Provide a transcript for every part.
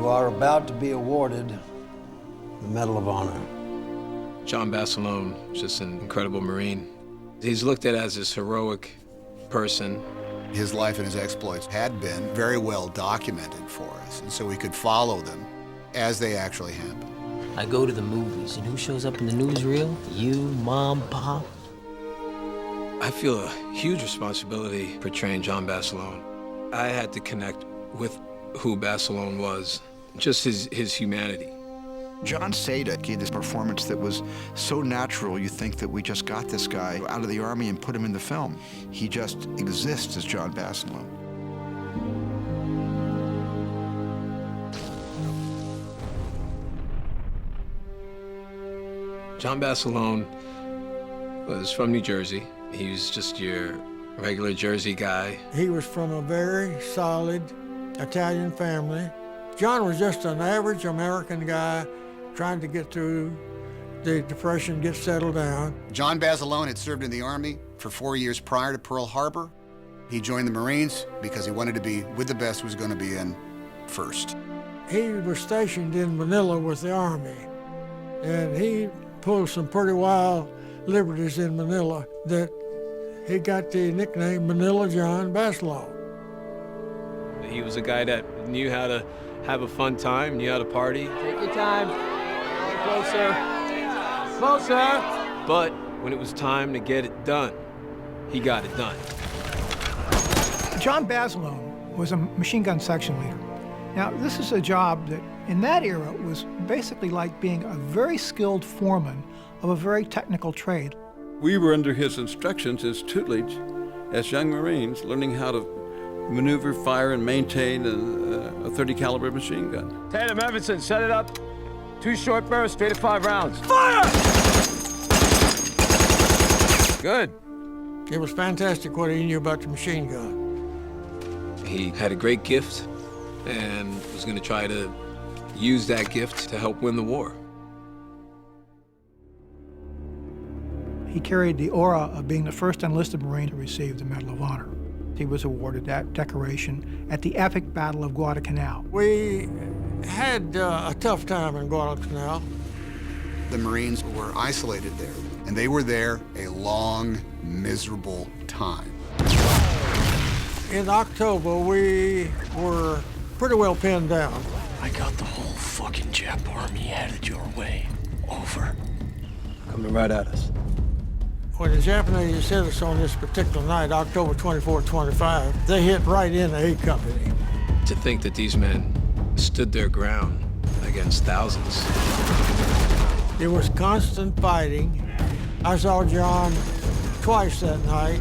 are about to be awarded the Medal of Honor. John Basilone, just an incredible Marine. He's looked at as this heroic person. His life and his exploits had been very well documented for us, and so we could follow them as they actually happened. I go to the movies, and who shows up in the newsreel? You, Mom, Pop. I feel a huge responsibility portraying John Basilone. I had to connect with who Basilone was, just his humanity. John Seda gave this performance that was so natural, you think that we just got this guy out of the Army and put him in the film. He just exists as John Basilone. John Basilone was from New Jersey. He was just your regular Jersey guy. He was from a very solid Italian family. John was just an average American guy trying to get through the Depression, get settled down. John Basilone had served in the Army for 4 years prior to Pearl Harbor. He joined the Marines because he wanted to be with the best who was going to be in first. He was stationed in Manila with the Army, and he pulled some pretty wild liberties in Manila that he got the nickname Manila John Basilone. He was a guy that knew how to have a fun time, knew how to party. Take your time. Closer. Closer. But when it was time to get it done, he got it done. John Basilone was a machine gun section leader. Now, this is a job that, in that era, was basically like being a very skilled foreman of a very technical trade. We were under his instructions, his tutelage, as young Marines, learning how to maneuver, fire, and maintain a .30 caliber machine gun. Tatum Evanson, set it up. 2 short bursts, 3 to 5 rounds. Fire! Good. It was fantastic what he knew about the machine gun. He had a great gift and was going to try to use that gift to help win the war. He carried the aura of being the first enlisted Marine to receive the Medal of Honor. He was awarded that decoration at the epic Battle of Guadalcanal. We had a tough time in Guadalcanal. The Marines were isolated there, and they were there a long, miserable time. In October, we were pretty well pinned down. I got the whole fucking Jap army headed your way. Over. Coming right at us. When the Japanese hit us on this particular night, October 24, 25, they hit right in the A Company. To think that these men stood their ground against thousands. It was constant fighting. I saw John twice that night.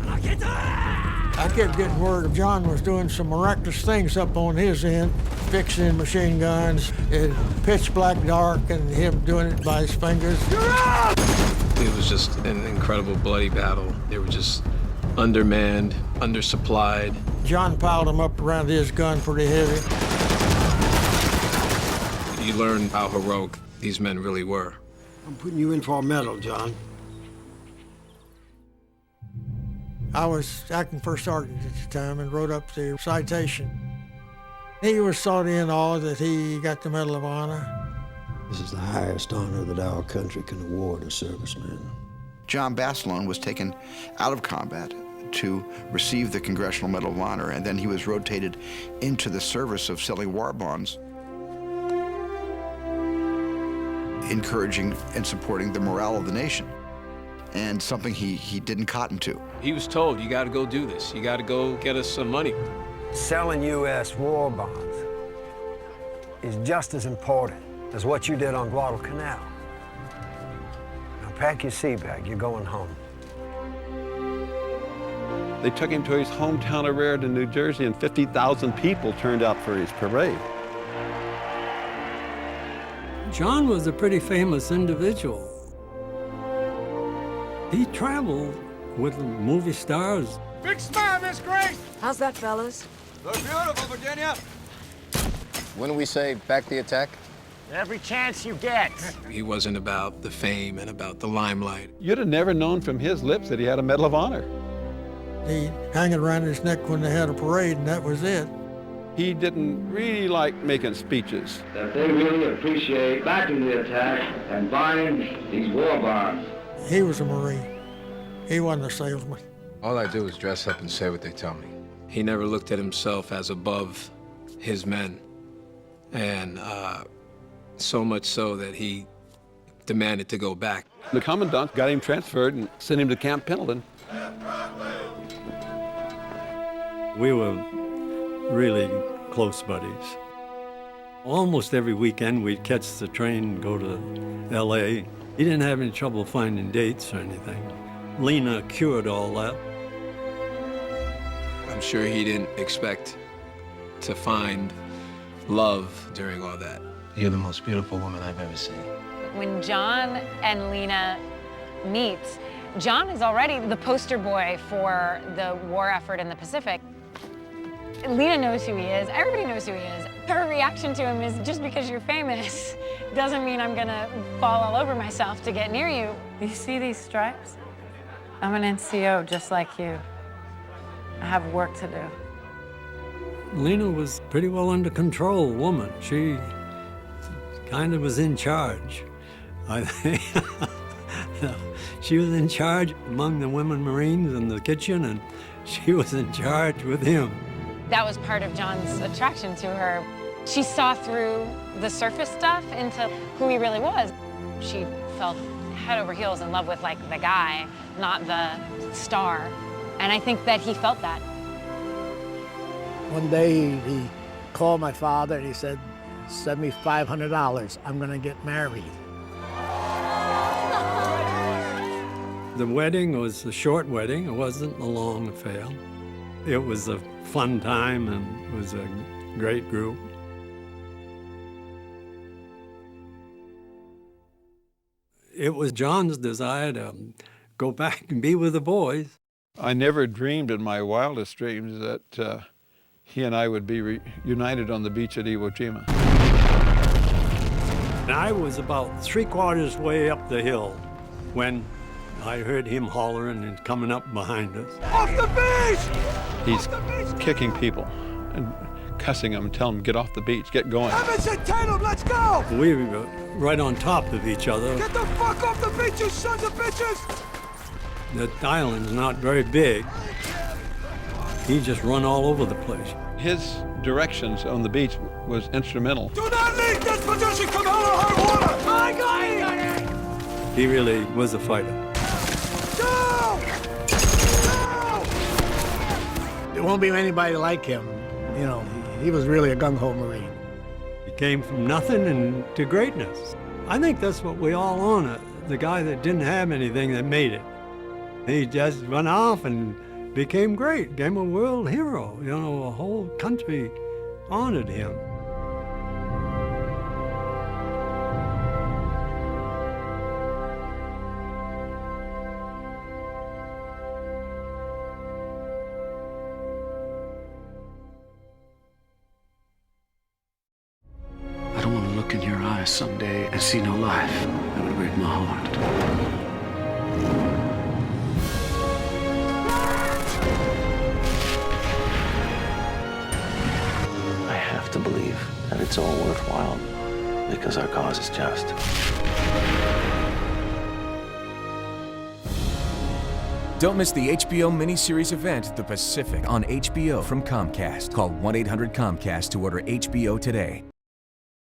I kept getting word of John was doing some miraculous things up on his end, fixing machine guns in pitch black dark and him doing it by his fingers. You're up! It was just an incredible bloody battle. They were just undermanned, undersupplied. John piled them up around his gun pretty heavy. You learn how heroic these men really were. I'm putting you in for a medal, John. I was acting first sergeant at the time and wrote up the citation. He was so in awe that he got the Medal of Honor. This is the highest honor that our country can award a serviceman. John Basilone was taken out of combat to receive the Congressional Medal of Honor, and then he was rotated into the service of selling war bonds, encouraging and supporting the morale of the nation, and something he didn't cotton to. He was told, you got to go do this. You got to go get us some money. Selling U.S. war bonds is just as important as what you did on Guadalcanal. Now pack your sea bag, you're going home. They took him to his hometown of Raritan, New Jersey, and 50,000 people turned out for his parade. John was a pretty famous individual. He traveled with movie stars. Big smile, Miss Grace! How's that, fellas? Look beautiful, Virginia. When we say back the attack? Every chance you get. He wasn't about the fame and about the limelight. You'd have never known from his lips that he had a Medal of Honor. He'd hang it around his neck when they had a parade, and that was it. He didn't really like making speeches. That they really appreciate backing the attack and buying these war bonds. He was a Marine. He wasn't a salesman. All I do is dress up and say what they tell me. He never looked at himself as above his men. And so much so that he demanded to go back. The commandant got him transferred and sent him to Camp Pendleton. We were really close buddies. Almost every weekend we'd catch the train and go to LA. He didn't have any trouble finding dates or anything. Lena cured all that. I'm sure he didn't expect to find love during all that. You're the most beautiful woman I've ever seen. When John and Lena meet, John is already the poster boy for the war effort in the Pacific. Lena knows who he is. Everybody knows who he is. Her reaction to him is, just because you're famous doesn't mean I'm gonna fall all over myself to get near you. You see these stripes? I'm an NCO just like you. I have work to do. Lena was pretty well under control woman. She kind of was in charge, I think. She was in charge among the women Marines in the kitchen, and she was in charge with him. That was part of John's attraction to her. She saw through the surface stuff into who he really was. She fell head over heels in love with, like, the guy, not the star. And I think that he felt that. One day he called my father and he said, "Send me $500. I'm gonna get married." The wedding was a short wedding. It wasn't a long affair. It was a fun time and it was a great group. It was John's desire to go back and be with the boys. I never dreamed in my wildest dreams that he and I would be reunited on the beach at Iwo Jima. And I was about 3/4 way up the hill when I heard him hollering and coming up behind us. Off the beach! He's kicking people and cussing them and telling them, get off the beach, get going. Evans and Tatum, let's go! We were right on top of each other. Get the fuck off the beach, you sons of bitches! The island's not very big. He just run all over the place. His directions on the beach was instrumental. Do not leave this position, come hell or high water! I got it! He really was a fighter. Go! Go! There won't be anybody like him. You know, he was really a gung-ho Marine. He came from nothing and to greatness. I think that's what we all honor, the guy that didn't have anything that made it. He just went off and became great, became a world hero. You know, a whole country honored him. I don't want to look in your eyes someday and see no life. That would break my heart. I have to believe that it's all worthwhile because our cause is just. Don't miss the HBO miniseries event, The Pacific, on HBO from Comcast. Call 1-800-COMCAST to order HBO today.